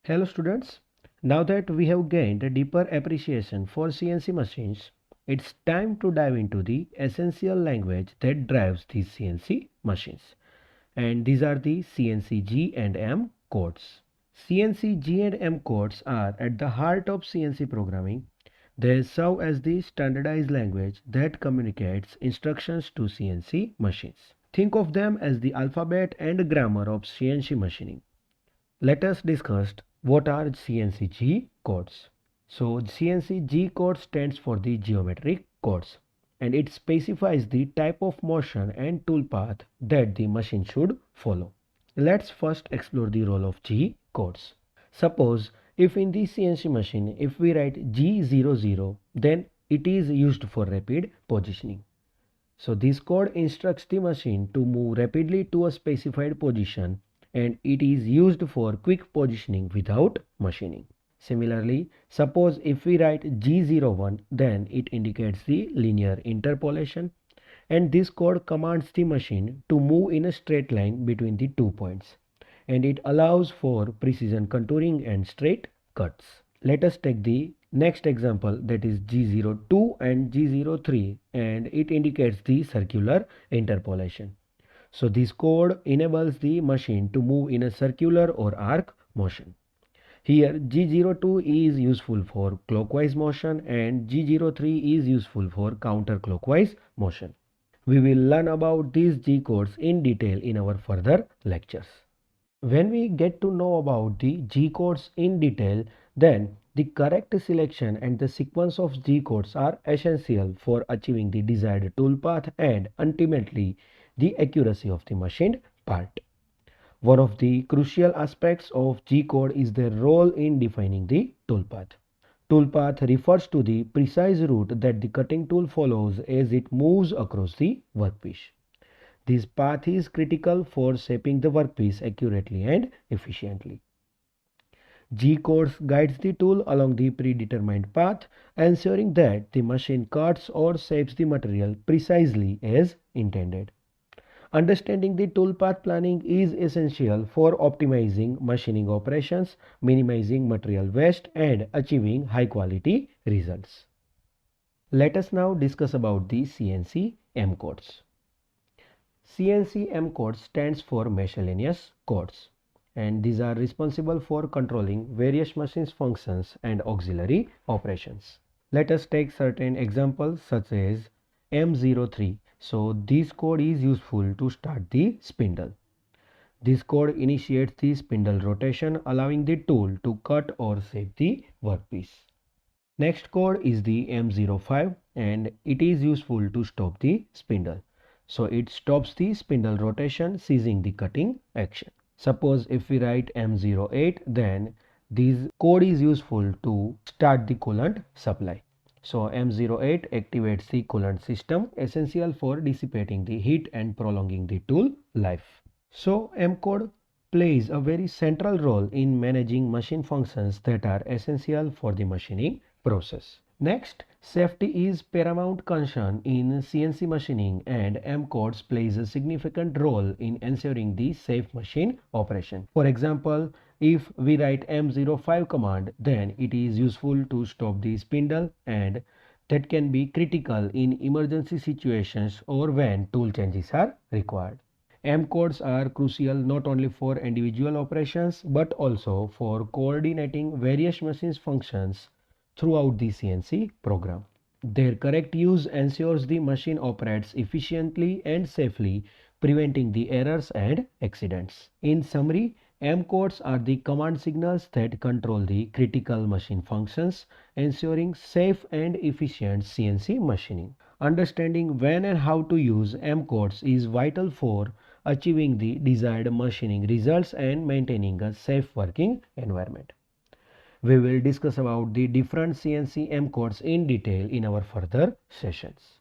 Hello students, now that we have gained a deeper appreciation for CNC machines, it's time to dive into the essential language that drives these CNC machines. And these are the CNC G and M codes. CNC G and M codes are at the heart of CNC programming. They serve as the standardized language that communicates instructions to CNC machines. Think of them as the alphabet and grammar of CNC machining. Let us discuss what are CNC G codes. So CNC G code stands for the geometric codes and it specifies the type of motion and toolpath that the machine should follow. Let's first explore the role of G codes. Suppose if in the CNC machine if we write G00, then it is used for rapid positioning. So this code instructs the machine to move rapidly to a specified position and it is used for quick positioning without machining. Similarly, suppose if we write G01, then it indicates the linear interpolation and this code commands the machine to move in a straight line between the 2 points and it allows for precision contouring and straight cuts. Let us take the next example, that is G02 and G03, and it indicates the circular interpolation. So this code enables the machine to move in a circular or arc motion. Here G02 is useful for clockwise motion and G03 is useful for counterclockwise motion. We will learn about these G codes in detail in our further lectures. When we get to know about the G codes in detail, then the correct selection and the sequence of G codes are essential for achieving the desired toolpath and ultimately the accuracy of the machined part. One of the crucial aspects of G code is their role in defining the toolpath. Toolpath refers to the precise route that the cutting tool follows as it moves across the workpiece. This path is critical for shaping the workpiece accurately and efficiently. G codes guides the tool along the predetermined path, ensuring that the machine cuts or shapes the material precisely as intended. Understanding the toolpath planning is essential for optimizing machining operations, minimizing material waste, and achieving high quality results. Let us now discuss about the CNC M codes. CNC M code stands for miscellaneous codes and these are responsible for controlling various machines functions and auxiliary operations. Let us take certain examples such as M03. So this code is useful to start the spindle. This code initiates the spindle rotation, allowing the tool to cut or shape the workpiece. Next code is the M05 and it is useful to stop the spindle. So it stops the spindle rotation, ceasing the cutting action. Suppose if we write M08, then this code is useful to start the coolant supply. So M08 activates the coolant system, essential for dissipating the heat and prolonging the tool life. So M code plays a very central role in managing machine functions that are essential for the machining process. Next, safety is paramount concern in CNC machining and M codes plays a significant role in ensuring the safe machine operation. For example, if we write M05 command, then it is useful to stop the spindle and that can be critical in emergency situations or when tool changes are required. M codes are crucial not only for individual operations but also for coordinating various machines functions throughout the CNC program. Their correct use ensures the machine operates efficiently and safely, preventing the errors and accidents. In summary, M codes are the command signals that control the critical machine functions, ensuring safe and efficient CNC machining. Understanding when and how to use M codes is vital for achieving the desired machining results and maintaining a safe working environment. We will discuss about the different CNC M codes in detail in our further sessions.